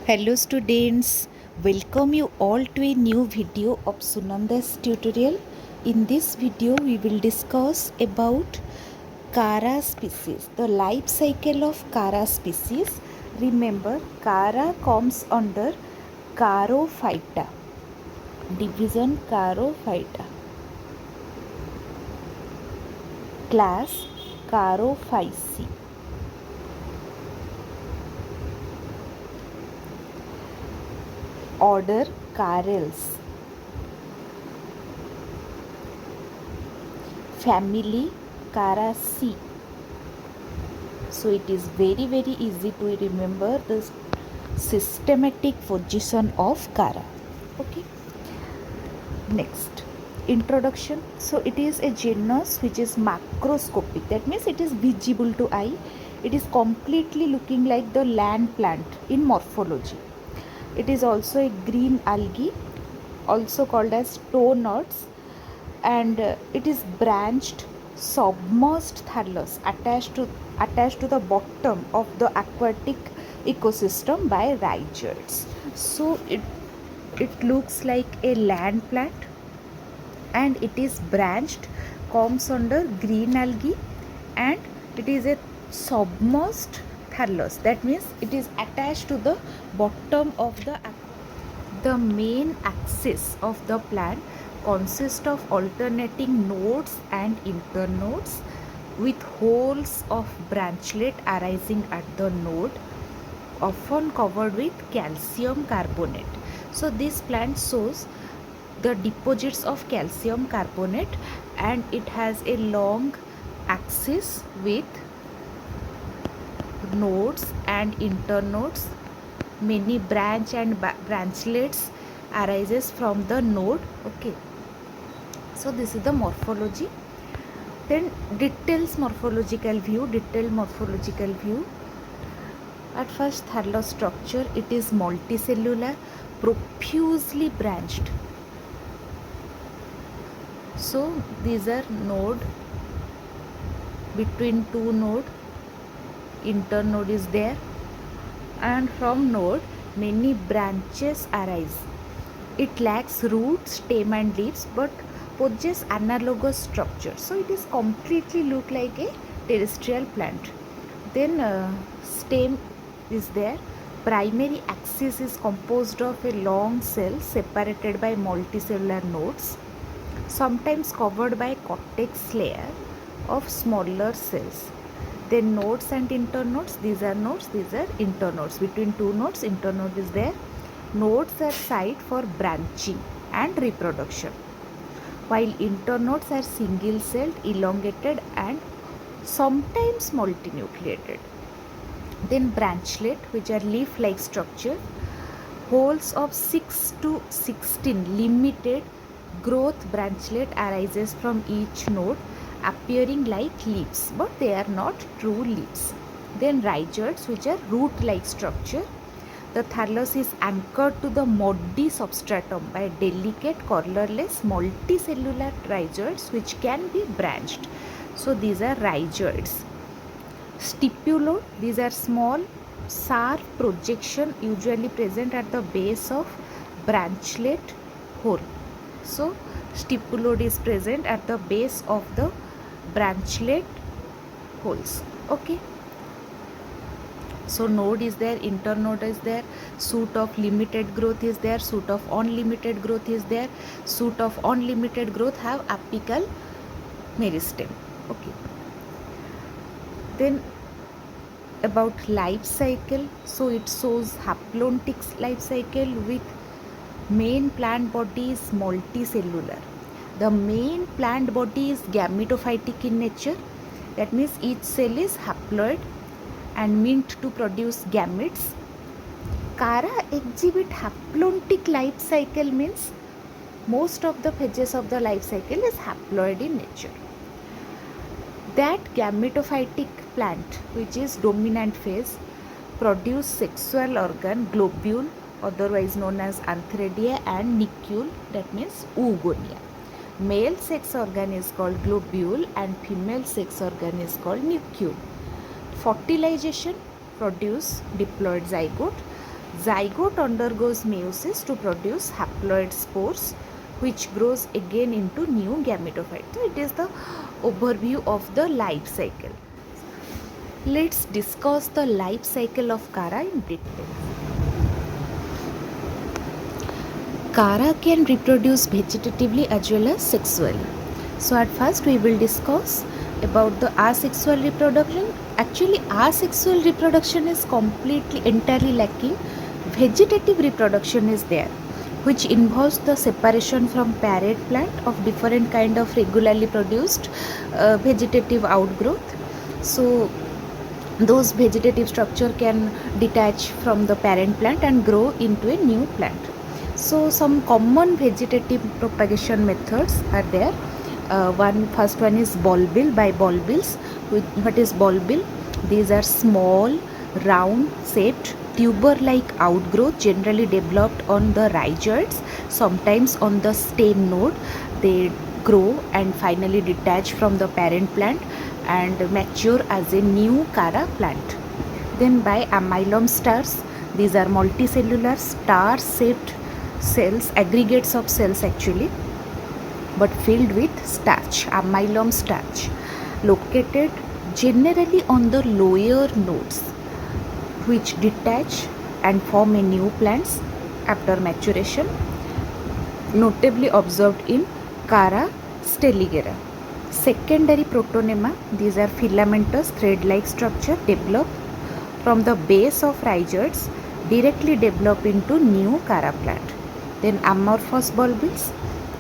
Hello students, welcome you all to a new video of Sunanda's tutorial. In this video we will discuss about Chara species, the life cycle of Chara species. Remember, Chara comes under Charophyta, division Charophyta, class Charophyceae. Order Charales, family Chara Sp. So it is very easy to remember the systematic position of Chara. Okay. Next, introduction. So it is a genus which is macroscopic. That means it is visible to eye. It is completely looking like the land plant in morphology. It is also a green algae, also called as toe nuts, and it is branched submerged thallus attached to the bottom of the aquatic ecosystem by rhizoids. So it looks like a land plant and it is branched, comes under green algae, and it is a submerged thallus. That means it is attached to the bottom of the main axis of the plant consists of alternating nodes and internodes with holes of branchlet arising at the node, often covered with calcium carbonate. So this plant shows the deposits of calcium carbonate and it has a long axis with nodes and internodes. Many branch and branchlets arises from the node. Okay, so this is the morphology. Then detailed morphological view. At first, thallus structure, it is multicellular, profusely branched. So these are node, between two node, internode is there, and from node many branches arise. It lacks roots, stem and leaves but possesses analogous structure. So it is completely look like a terrestrial plant. Then stem is there. Primary axis is composed of a long cell separated by multicellular nodes, sometimes covered by cortex layer of smaller cells. Then nodes and internodes, these are nodes, these are internodes. Between two nodes, internode is there. Nodes are site for branching and reproduction, while internodes are single celled, elongated and sometimes multinucleated. Then branchlet, which are leaf like structure, holes of 6 to 16 limited growth branchlet arises from each node, appearing like leaves, but they are not true leaves. Then rhizoids, which are root like structure. The thallus is anchored to the muddy substratum by delicate colorless multicellular rhizoids which can be branched. So these are rhizoids. Stipulode, these are small sharp projection usually present at the base of branchlet hole. So stipulode is present at the base of the branchlet holes. Okay. So node is there, internode is there, shoot of limited growth is there, shoot of unlimited growth is there. Shoot of unlimited growth have apical meristem. Okay. Then about life cycle, so it shows haplontic life cycle with main plant body is multicellular. The main plant body is gametophytic in nature. That means each cell is haploid and meant to produce gametes. Chara exhibit haplontic life cycle means most of the phases of the life cycle is haploid in nature. That gametophytic plant, which is dominant phase, produce sexual organ globule, otherwise known as antheridia, and nucleus, that means oogonia. Male sex organ is called globule and female sex organ is called nucleus. Fertilization produce diploid zygote. Zygote undergoes meiosis to produce haploid spores, which grows again into new gametophyte. So it is the overview of the life cycle. Let's discuss the life cycle of Chara in detail. Chara can reproduce vegetatively as well as sexually. So at first we will discuss about the asexual reproduction. Actually, asexual reproduction is completely entirely lacking. Vegetative reproduction is there, which involves the separation from parent plant of different kind of regularly produced vegetative outgrowth. So those vegetative structure can detach from the parent plant and grow into a new plant. So some common vegetative propagation methods are there. First one is bulbil by bulbils. What is bulbil? These are small round shaped tuber like outgrowth generally developed on the rhizoids, sometimes on the stem node. They grow and finally detach from the parent plant and mature as a new Chara plant. Then by amylum stars, these are multicellular star shaped cells, aggregates of cells actually, but filled with starch, amylum starch, located generally on the lower nodes, which detach and form a new plants after maturation, notably observed in Chara steligera. Secondary protonema, these are filamentous thread-like structure developed from the base of rhizoids directly develop into new Chara plant. Then amorphous bulbils,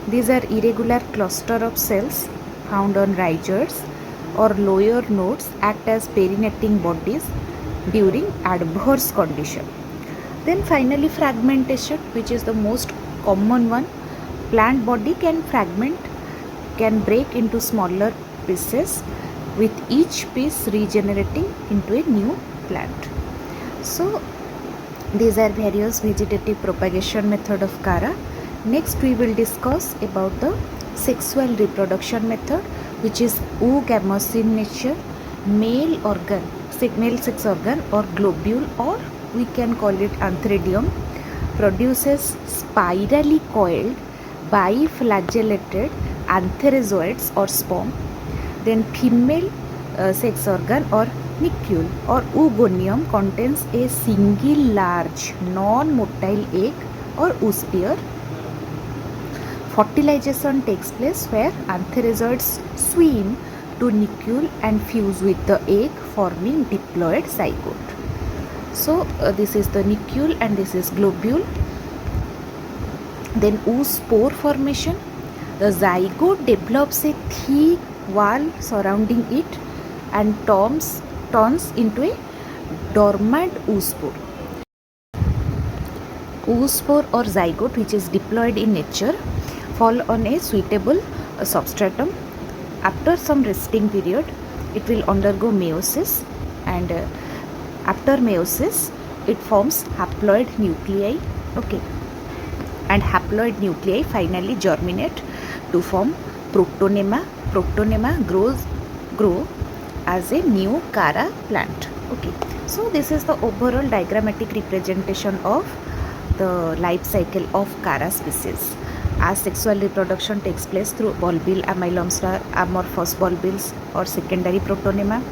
these are irregular cluster of cells found on rhizoids or lower nodes act as perinating bodies during adverse condition. Then finally fragmentation, which is the most common one. Plant body can break into smaller pieces, with each piece regenerating into a new plant. So these are various vegetative propagation method of Chara. Next we will discuss about the sexual reproduction method, which is oogamous in nature, male sex organ or globule, or we can call it antheridium, produces spirally coiled biflagellated antherozoids or sperm. Then female sex organ or nucleus or oogonium contains a single large non-motile egg or oosphere. Fertilization takes place where antherozoids swim to nucleus and fuse with the egg, forming diploid zygote. So this is the nucleus and this is globule. Then oospore formation. The zygote develops a thick wall surrounding it and turns into a dormant oospore. Oospore or zygote, which is diploid in nature, fall on a suitable substratum. After some resting period, it will undergo meiosis, and after meiosis, it forms haploid nuclei. Okay, and haploid nuclei finally germinate to form protonema. Protonema grow as a new Chara plant. Okay, so this is the overall diagrammatic representation of the life cycle of Chara species. Asexual reproduction takes place through bulbil, amylum star, amorphous bulbils or secondary protonema.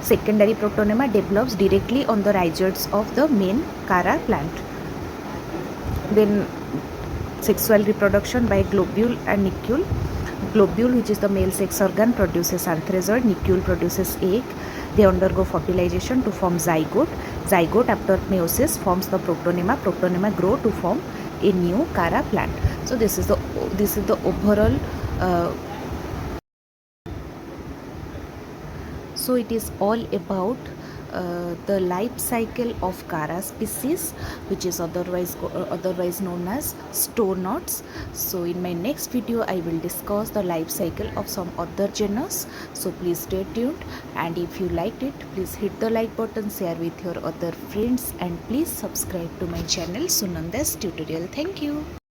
Secondary protonema develops directly on the rhizoids of the main Chara plant. Then sexual reproduction by globule and nucleus. Globule, which is the male sex organ, produces antherozoid, nucleus produces egg. They undergo fertilization to form zygote. Zygote after meiosis forms the protonema. Protonema grow to form a new Chara plant. So this is the overall so it is all about the life cycle of Chara species, which is otherwise known as stonots. So in my next video I will discuss the life cycle of some other genus. So please stay tuned, and if you liked it, please hit the like button, share with your other friends, and please subscribe to my channel Sunanda's tutorial. Thank you.